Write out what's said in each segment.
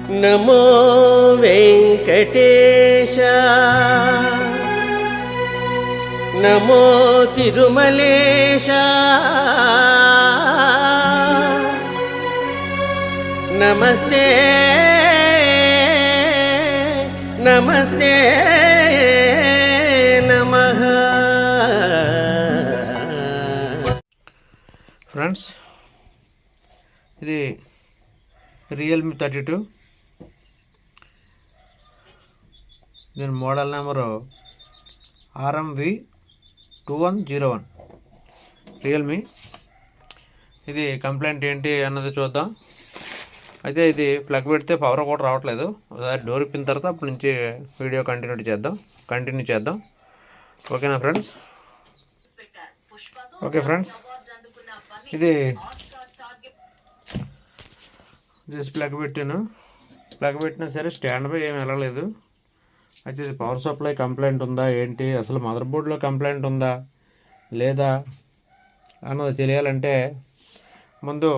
నమో వెంకటేశ నమో తిరుమలేశ నమస్తే నమస్తే నమః. ఫ్రెండ్స్, ఇది రియల్మీ 32. దీని మోడల్ నెంబరు RMV2101 రియల్మీ. ఇది కంప్లైంట్ ఏంటి అన్నది చూద్దాం. అయితే ఇది ప్లగ్ పెడితే పవర్ కూడా రావట్లేదు. ఒకసారి డోర్ ఇప్పిన తర్వాత అప్పటి నుంచి వీడియో కంటిన్యూ చేద్దాం. ఓకేనా ఫ్రెండ్స్? ఓకే ఫ్రెండ్స్, ఇది ప్లగ్ పెట్టినా సరే స్టాండ్ బై ఏమి వెళ్ళలేదు. అయితే ఇది పవర్ సప్లై కంప్లైంట్ ఉందా ఏంటి, అసలు మదర్ బోర్డులో కంప్లైంట్ ఉందా లేదా అన్నది తెలియాలంటే ముందు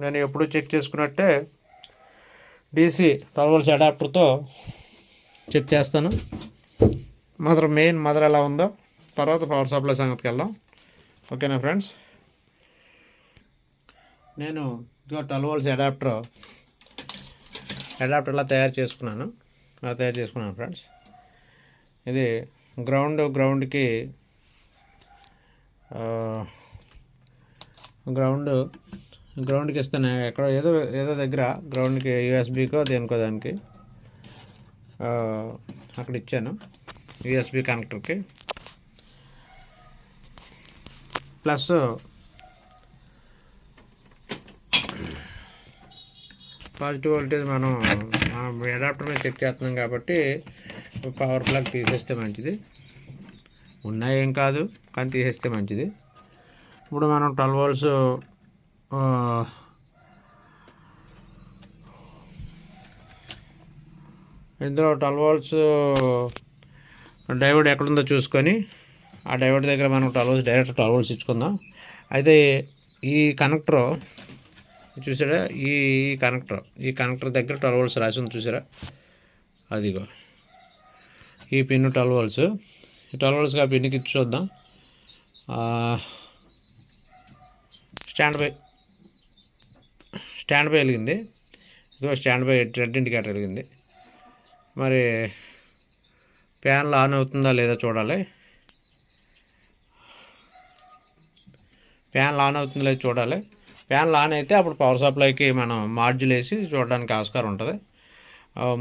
నేను ఎప్పుడు చెక్ చేసుకున్నట్టే DC 12 volts అడాప్టర్తో చెక్ చేస్తాను. మెయిన్ మదర్ ఎలా ఉందో, తర్వాత పవర్ సప్లై సంగతికి వెళ్దాం. ఓకేనా ఫ్రెండ్స్? నేను 12 volts అడాప్టర్ ఇలా తయారు చేసుకున్నాను ఫ్రెండ్స్. ఇది గ్రౌండ్కి ఇస్తాను. ఎక్కడ ఏదో దగ్గర గ్రౌండ్కి USB-కో దేనికో దానికి అక్కడ ఇచ్చాను. USB కనెక్టర్కి ప్లస్ పాజిటివ్ వోల్టేజ్ మనం అడాప్టర్ మీద చెక్ చేస్తున్నాం కాబట్టి పవర్ ప్లగ్ తీసేస్తే మంచిది. ఏం కాదు, కానీ తీసేస్తే మంచిది. ఇప్పుడు మనం 12 volts ఇందులో 12 volts డయోడ్ ఎక్కడుందో చూసుకొని ఆ డయోడ్ దగ్గర మనం 12 volts డైరెక్ట్ 12 volts ఇచ్చుకుందాం. అయితే ఈ కనెక్టర్ చూసారా, ఈ కనెక్టర్ దగ్గర 12 volts రాసి ఉంది చూసారా, అదిగో ఈ పిన్ 12 volts. ఈ 12 volts ఆ పిన్కి ఇచ్చి చూద్దాం. స్టాండ్ బై వెలిగింది. ఇదిగో స్టాండ్ బై రెడ్ ఇండికేటర్ వెలిగింది. మరి ఫ్యాన్లు ఆన్ అవుతుందా లేదా చూడాలి. ఫ్యాన్లు ఆన్ అయితే అప్పుడు పవర్ సప్లైకి మనం మార్జిల్ వేసి చూడడానికి ఆస్కారం ఉంటుంది.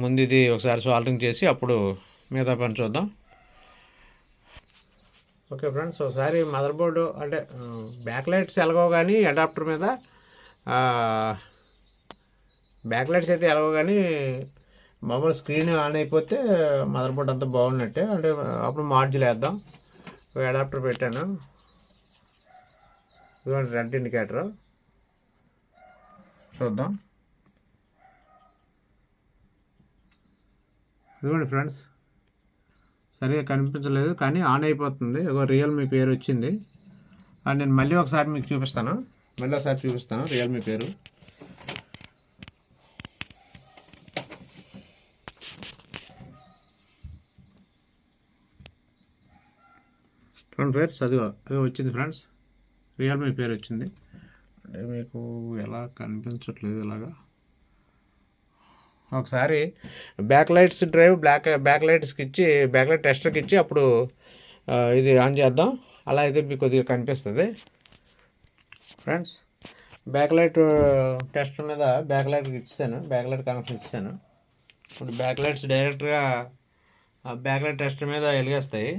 ముందు ఇది ఒకసారి సాల్వింగ్ చేసి అప్పుడు మిగతా పని చూద్దాం. ఓకే ఫ్రెండ్స్, ఒకసారి మదర్ బోర్డు అంటే బ్యాక్ లైట్స్ ఎలాగో కానీ అడాప్టర్ మీద బ్యాక్ లైట్స్ అయితే ఎలాగో కానీ మామూలు స్క్రీన్ ఆన్ అయిపోతే మదర్ బోర్డు అంతా బాగున్నట్టే. అంటే అప్పుడు మార్జిల్ వేద్దాం. అడాప్టర్ పెట్టాను, ఇదిగోండి రెడ్ ఇండికేటర్. చూద్దాం. ఇదిగోండి ఫ్రెండ్స్, సరిగా కనిపించలేదు కానీ ఆన్ అయిపోతుంది. రియల్మీ పేరు వచ్చింది. నేను మళ్ళీ ఒకసారి మీకు చూపిస్తాను. రియల్మీ పేరు. ఫ్రెండ్స్, అది వచ్చింది ఫ్రెండ్స్, రియల్మీ పేరు వచ్చింది. అంటే మీకు ఎలా కనిపించట్లేదు ఇలాగా. ఒకసారి బ్యాక్ లైట్ టెస్టర్కి ఇచ్చి అప్పుడు ఇది ఆన్ చేద్దాం. అలా అయితే మీకు కొద్దిగా కనిపిస్తుంది ఫ్రెండ్స్. బ్యాక్ లైట్ టెస్టర్ మీద బ్యాక్ లైట్ కనెక్షన్ ఇచ్చాను. ఇప్పుడు బ్యాక్ లైట్స్ డైరెక్ట్గా బ్యాక్ లైట్ టెస్టర్ మీద వెలిగేస్తాయి.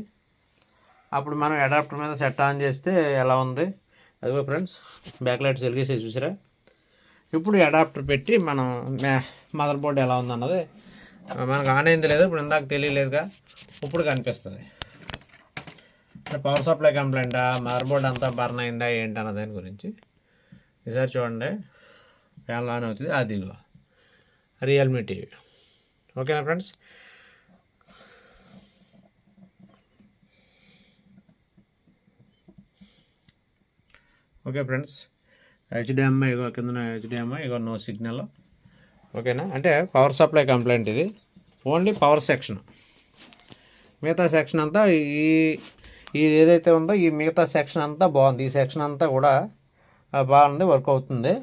అప్పుడు మనం అడాప్టర్ మీద సెట్ ఆన్ చేస్తే ఎలా ఉంది, అదిగో ఫ్రెండ్స్ బ్యాక్ లైట్స్ వెలిగేసి చూసారా. ఇప్పుడు అడాప్టర్ పెట్టి మనం మదర్ బోర్డు ఎలా ఉందన్నది మనకు ఆన్ అయింది లేదు, ఇప్పుడు ఇందాక తెలియలేదుగా, ఇప్పుడు కనిపిస్తుంది. పవర్ సప్లై కంప్లైంటా, మదర్ బోర్డు అంతా బర్న్ అయిందా ఏంటి అన్న దాని గురించి ఈసారి చూడండి. ఫ్యాన్ ఆన్ అవుతుంది, అదిగో రియల్మీ టీవీ. ఓకేనా ఫ్రెండ్స్? ఓకే ఫ్రెండ్స్, HDMI కింద HDMI నో సిగ్నల్. ఓకేనా, అంటే పవర్ సప్లై కంప్లైంట్ ఇది, ఓన్లీ పవర్ సెక్షన్. మిగతా సెక్షన్ అంతా ఈ ఏదైతే ఉందో ఈ మిగతా సెక్షన్ అంతా బాగుంది. ఈ సెక్షన్ అంతా కూడా బాగుంది, వర్క్ అవుతుంది.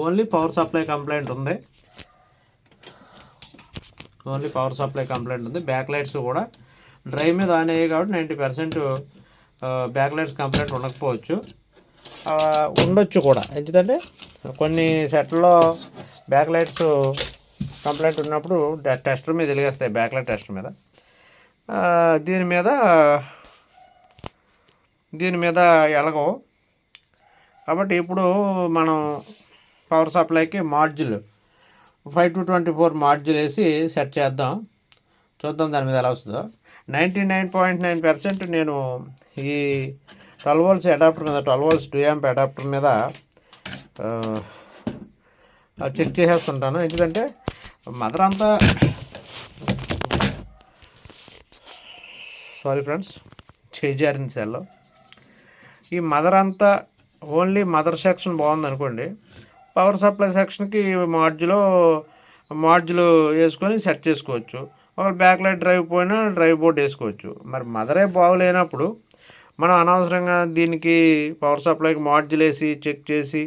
ఓన్లీ పవర్ సప్లై కంప్లైంట్ ఉంది. ఓన్లీ పవర్ సప్లై కంప్లైంట్ ఉంది. బ్యాక్ లైట్స్ కూడా డ్రైవ్ మీద ఆన్ అయ్యాయి కాబట్టి 90% బ్యాక్ లైట్స్ కంప్లైంట్ ఉండకపోవచ్చు, ఉండొచ్చు కూడా. ఎందుకంటే కొన్ని సెట్లో బ్యాక్ లైట్స్ కంప్లైంట్ ఉన్నప్పుడు టెస్టర్ మీద వెలిగేస్తాయి, బ్యాక్ లైట్ టెస్టర్ మీద. దీని మీద ఎలగవు. కాబట్టి ఇప్పుడు మనం పవర్ సప్లైకి మాడ్యూల్ 5 to 24 మాడ్యూల్ వేసి సెట్ చేద్దాం, చూద్దాం దాని మీద ఎలా వస్తుందో. 99.9% నేను ఈ 12 volts అడాప్టర్ మీద 12 volts 2 amp అడాప్టర్ మీద చెక్ చేసేస్తుంటాను. ఎందుకంటే మదర్ అంతా సారీ ఫ్రెండ్స్, చేజారిన సెల్లో ఈ మదర్ అంతా ఓన్లీ మదర్ సెక్షన్ బాగుందనుకోండి, పవర్ సప్లై సెక్షన్కి మాడ్యూల్ వేసుకొని సెట్ చేసుకోవచ్చు. ఒక బ్యాక్ లైట్ డ్రైవ్ పోయినా డ్రైవ్ బోర్డ్ వేసుకోవచ్చు. మరి మదరే బాగులేనప్పుడు మనం అనవసరంగా దీనికి పవర్ సప్లైకి మాడ్యూల్ వేసి చెక్ చేసి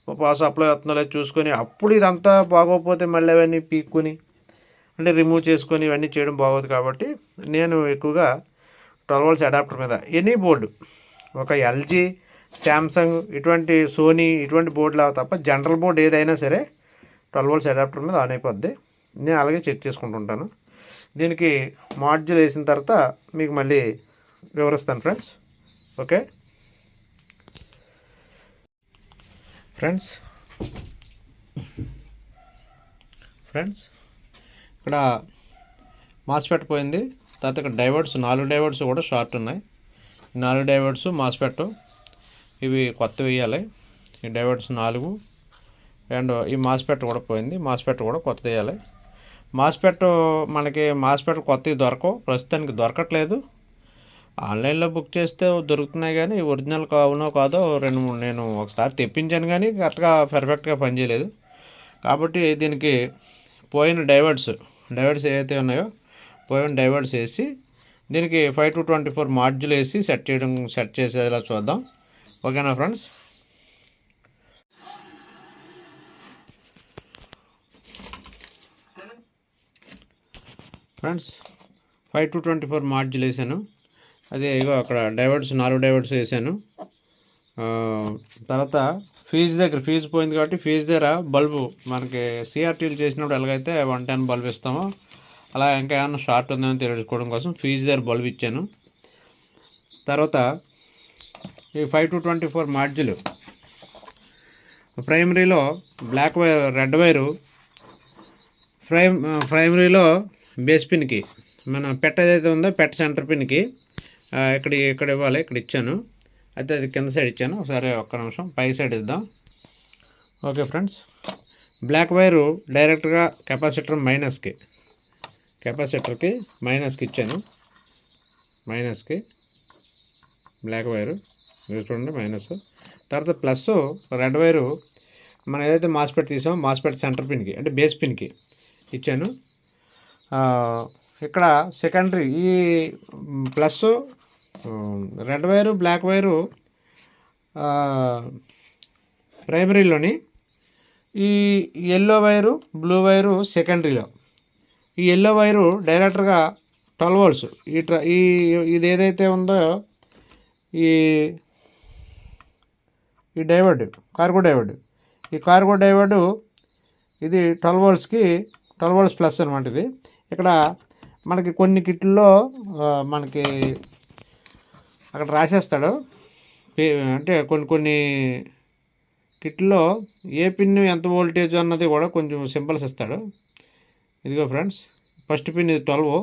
పవర్ సప్లై వస్తుందో లేదో చూసుకొని అప్పుడు ఇదంతా బాగోకపోతే మళ్ళీ అవన్నీ పీక్కుని అంటే రిమూవ్ చేసుకొని ఇవన్నీ చేయడం బాగోదు. కాబట్టి నేను ఎక్కువగా 12 volts అడాప్టర్ మీద ఎనీ బోర్డు, ఒక ఎల్జీ, శాంసంగ్, ఇటువంటి సోనీ ఇటువంటి బోర్డులా తప్ప జనరల్ బోర్డు ఏదైనా సరే 12 volts అడాప్టర్ మీద ఆన్ అయిపోద్ది. నేను అలాగే చెక్ చేసుకుంటుంటాను. దీనికి మాడ్యూల్ వేసిన తర్వాత మీకు మళ్ళీ వివరిస్తాను ఫ్రెండ్స్. ఓకే ఫ్రెండ్స్, ఇక్కడ మాస్ఫెట్ పోయింది. తర్వాత ఇక్కడ డైవర్ట్స్ 4 డైవర్ట్స్ కూడా షార్ట్ ఉన్నాయి. 4 డైవర్ట్స్ మాస్ఫెట్ ఇవి కొత్త వేయాలి. ఈ డైవర్ట్స్ 4 అండ్ ఈ మాస్ఫెట్ కూడా పోయింది. మాస్ఫెట్ కూడా కొత్త వేయాలి. మనకి మాస్ఫెట్ కొత్తవి దొరకవు, ప్రస్తుతానికి దొరకట్లేదు. ఆన్లైన్లో బుక్ చేస్తే దొరుకుతున్నాయి, కానీ ఒరిజినల్ అవునో కాదో 2-3 నేను ఒకసారి తెప్పించాను, కానీ కరెక్ట్గా పర్ఫెక్ట్గా పనిచేయలేదు. కాబట్టి దీనికి పోయిన డైవర్ట్స్ ఏవైతే ఉన్నాయో పోయిన డైవర్ట్స్ వేసి దీనికి 5 to 24 మాడ్యూల్ వేసి సెట్ చేసేలా చూద్దాం. ఓకేనా ఫ్రెండ్స్. ఫ్రెండ్స్ 5 to 24 మాడ్యూల్ వేసాను. అదే ఇగో అక్కడ డైవర్ట్స్ 4 డైవర్ట్స్ వేసాను. తర్వాత ఫీజు పోయింది కాబట్టి ఫీజు దగ్గర బల్బు మనకి సిఆర్టీలు చేసినప్పుడు ఎలాగైతే 110 బల్బు ఇస్తామో అలా ఇంకా ఏమన్నా షార్ట్ ఉందని తెలుసుకోవడం కోసం ఫీజు దగ్గర బల్బు ఇచ్చాను. తర్వాత ఈ 5 to 24 మాడ్యూల్ ప్రైమరీలో రెడ్ వైరు ప్రైమరీలో బేస్ పిన్కి మన పెట్ట ఏదైతే ఉందో సెంటర్ పిన్కి ఇక్కడ ఇవ్వాలి. ఇక్కడ ఇచ్చాను, అయితే అది కింద సైడ్ ఇచ్చాను. ఒకసారి ఒక్క నిమిషం పై సైడ్ ఇద్దాం. ఓకే ఫ్రెండ్స్, బ్లాక్ వైరు డైరెక్ట్గా కెపాసిటర్కి మైనస్కి ఇచ్చాను. మైనస్కి బ్లాక్ వైరు చూడండి మైనస్. తర్వాత ప్లస్ రెడ్ వైరు మనం ఏదైతే మాస్ఫెట్ తీసామో మాస్ఫెట్ సెంటర్ పిన్కి అంటే బేస్ పిన్కి ఇచ్చాను. ఇక్కడ సెకండరీ ఈ plus red wire black wire ప్రైమరీలోని, ఈ ఎల్లో వైరు బ్లూ వైరు సెకండరీలో. ఈ ఎల్లో వైరు డైరెక్ట్గా 12 volts ఇది ఏదైతే ఉందో ఈ డైవర్డ్ కార్గో డైవర్డ్, ఈ కార్గో డైవర్డు ఇది 12 voltsకి 12 volts ప్లస్ అనమాట. ఇది ఇక్కడ మనకి కొన్ని కిట్లలో మనకి అక్కడ రాసేస్తాడు, అంటే కొన్ని కిట్లో ఏ పిన్ ఎంత వోల్టేజ్ అన్నది కూడా కొంచెం సింబల్స్ ఇస్తాడు. ఇదిగో ఫ్రెండ్స్, ఫస్ట్ పిన్ ఇది 12,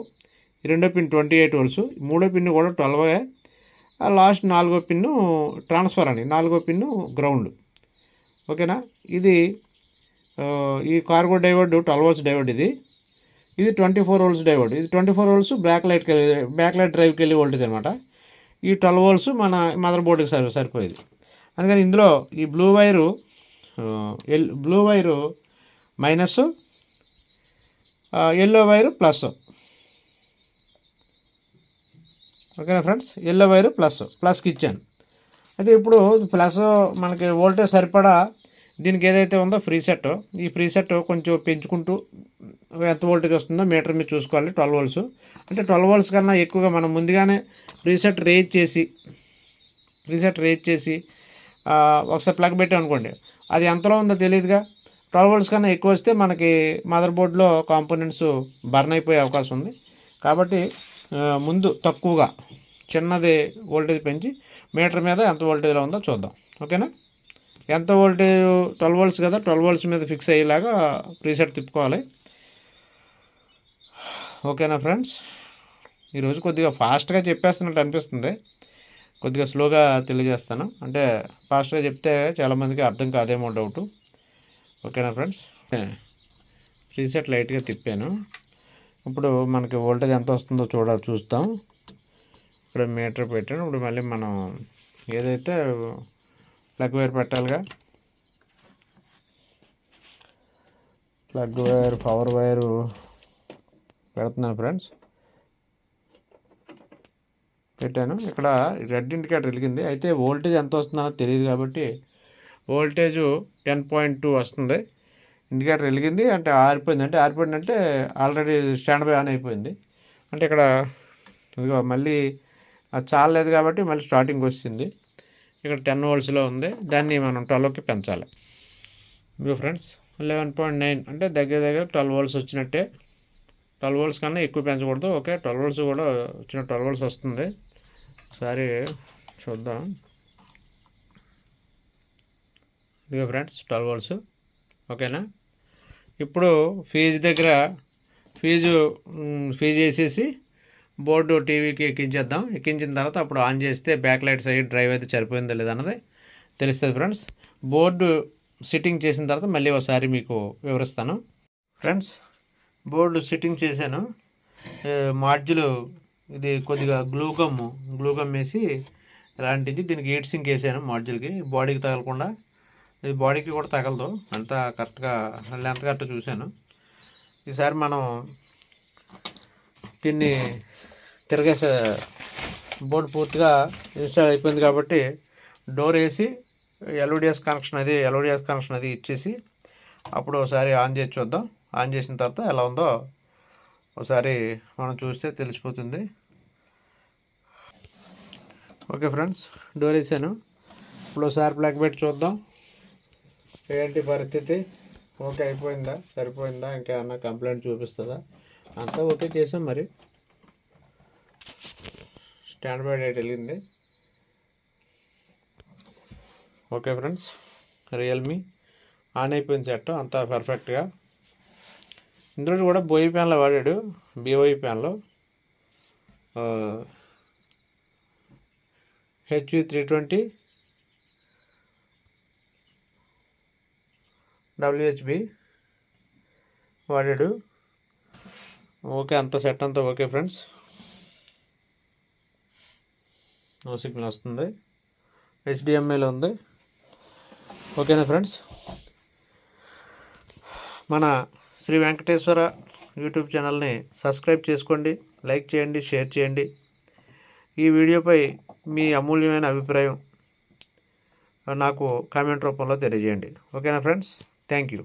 రెండో పిన్ 28 volts, మూడో పిన్ కూడా 12, లాస్ట్ 4వ పిన్ను ట్రాన్స్ఫర్ అని 4వ పిన్ను గ్రౌండ్. ఓకేనా, ఇది ఈ కార్గో డైవర్డ్ 12 volts డైవర్డ్. ఇది 24 volts డైవర్డ్. ఇది 24 volts బ్యాక్ లైట్ డ్రైవ్కి వెళ్ళి వోల్టేజ్ అనమాట. ఈ 12 volts మన మదర్ బోర్డుకి సరిపోయేది. అందుకని ఇందులో ఈ blue wire blue wire minus, yellow wire plus. ఓకేనా ఫ్రెండ్స్, ఎల్లో వైరు ప్లస్కి ఇచ్చాను. అయితే ఇప్పుడు ప్లస్ మనకి వోల్టేజ్ సరిపడా దీనికి ఏదైతే ఉందో ప్రీసెట్, ఈ ప్రీసెట్ కొంచెం పెంచుకుంటూ ఎంత వోల్టేజ్ వస్తుందో మీటర్ మీద చూసుకోవాలి. 12 వోల్ట్స్ అంటే 12 వోల్ట్స్ కన్నా ఎక్కువగా మనం ముందుగానే ప్రీసెట్ రేజ్ చేసి ఒకసారి ప్లగ్ పెట్టాం అనుకోండి, అది ఎంతలో ఉందో తెలియదుగా. 12 వోల్ట్స్ కన్నా ఎక్కువ వస్తే మనకి మదర్ బోర్డ్లో కాంపోనెంట్స్ బర్న్ అయిపోయే అవకాశం ఉంది. కాబట్టి ముందు తక్కువగా చిన్నది వోల్టేజ్ పెంచి మీటర్ మీద ఎంత వోల్టేజ్లో ఉందో చూద్దాం. ఓకేనా, ఎంత వోల్టేజ్ 12 వోల్ట్స్ కదా, 12 వోల్ట్స్ మీద ఫిక్స్ అయ్యేలాగా ప్రీసెట్ తిప్పుకోవాలి. ఓకేనా ఫ్రెండ్స్, ఈరోజు కొద్దిగా ఫాస్ట్గా చెప్పేస్తున్నట్టు అనిపిస్తుంది, కొద్దిగా స్లోగా తెలియజేస్తాను. అంటే ఫాస్ట్గా చెప్తే చాలామందికి అర్థం కాదేమో డౌటు. ఓకేనా ఫ్రెండ్స్, ప్రీసెట్ లైట్గా తిప్పాను. ఇప్పుడు మనకి వోల్టేజ్ ఎంత వస్తుందో చూస్తాం. ఇప్పుడు మీటర్ పెట్టాను. ఇప్పుడు మళ్ళీ మనం ఏదైతే ప్లగ్ వైర్ పెట్టాలిగా, ప్లగ్ వైర్ పవర్ వైరు పెడుతున్నాను ఫ్రెండ్స్. పెట్టాను. ఇక్కడ రెడ్ ఇండికేటర్ వెలిగింది. అయితే వోల్టేజ్ ఎంత వస్తుందో తెలియదు కాబట్టి వోల్టేజ్ 10.2 వస్తుంది. ఇండికేటర్ వెలిగింది అంటే ఆరిపోయింది అంటే ఆల్రెడీ స్టాండ్ బై ఆన్ అయిపోయింది. అంటే ఇక్కడ ఇదిగో మళ్ళీ అది చాలలేదు కాబట్టి మళ్ళీ స్టార్టింగ్ వచ్చింది. ఇక్కడ 10 వోల్ట్స్లో ఉంది, దాన్ని మనం 12కి పెంచాలి. ఇదిగో ఫ్రెండ్స్ 11.9 అంటే దగ్గర 12 వోల్ట్స్ వచ్చినట్టే. 12 వోల్ట్స్ కన్నా ఎక్కువ పెంచకూడదు. ఓకే, 12 వోల్ట్స్ కూడా వచ్చిన 12 వోల్ట్స్ వస్తుంది. ఒకసారి చూద్దాం. ఇదిగో ఫ్రెండ్స్ 12 వోల్ట్స్. ఓకేనా, ఇప్పుడు ఫీజు వేసేసి బోర్డు టీవీకి ఎక్కించేద్దాం. ఎక్కించిన తర్వాత అప్పుడు ఆన్ చేస్తే బ్యాక్ లైట్ సైడ్ డ్రైవ్ అయితే సరిపోయిందో లేదన్నది తెలుస్తుంది ఫ్రెండ్స్. బోర్డు సిట్టింగ్ చేసిన తర్వాత మళ్ళీ ఒకసారి మీకు వివరిస్తాను. ఫ్రెండ్స్, బోర్డు సిట్టింగ్ చేశాను. మాడ్యూల్ ఇది కొద్దిగా గ్లూగమ్ వేసి ఇలాంటిది దీనికి హీట్ సింక్ వేసాను మాడ్యూల్కి, బాడీకి తగలకుండా. ఇది బాడీకి కూడా తగలదు, అంతా కరెక్ట్గా లెంత్ కరెక్ట్గా చూశాను. ఈసారి మనం దీన్ని తిరగేసే బోర్డు పూర్తిగా ఇన్స్టాల్ అయిపోయింది కాబట్టి డోర్ వేసి ఎల్ఓడిఎస్ కనెక్షన్ అది ఇచ్చేసి అప్పుడు ఒకసారి ఆన్ చేసి చూద్దాం. ఆన్ చేసిన తర్వాత ఎలా ఉందో ఒకసారి మనం చూస్తే తెలిసిపోతుంది. ఓకే ఫ్రెండ్స్, డోర్ వేసాను. ఇప్పుడు ఒకసారి ప్లగ్ పెట్టి చూద్దాం ఏంటి పరిస్థితి. ఓకే అయిపోయిందా, సరిపోయిందా, ఇంకేమన్నా కంప్లైంట్ చూపిస్తుందా? అంతా ఓకే చేసాం. మరి స్టాండ్ బై లైట్ వెళ్ళింది. ఓకే ఫ్రెండ్స్, రియల్మీ ఆన్ అయిపోయింది సెట్ అంతా పర్ఫెక్ట్గా. ఇందులో కూడా బోయి ప్యాన్లో వాడాడు, BOE ప్యాన్లో HV320 WHB వాడాడు. ఓకే, అంత సెట్ అంతా ఓకే ఫ్రెండ్స్. నో సిగ్నల్ వస్తుంది, HDMIలో ఉంది. ఓకేనా ఫ్రెండ్స్, మన శ్రీ వెంకటేశ్వర యూట్యూబ్ ఛానల్ని సబ్స్క్రైబ్ చేసుకోండి, లైక్ చేయండి, షేర్ చేయండి. ఈ వీడియోపై మీ అమూల్యమైన అభిప్రాయం నాకు కామెంట్ రూపంలో తెలియజేయండి. ఓకేనా ఫ్రెండ్స్, థ్యాంక్ యూ.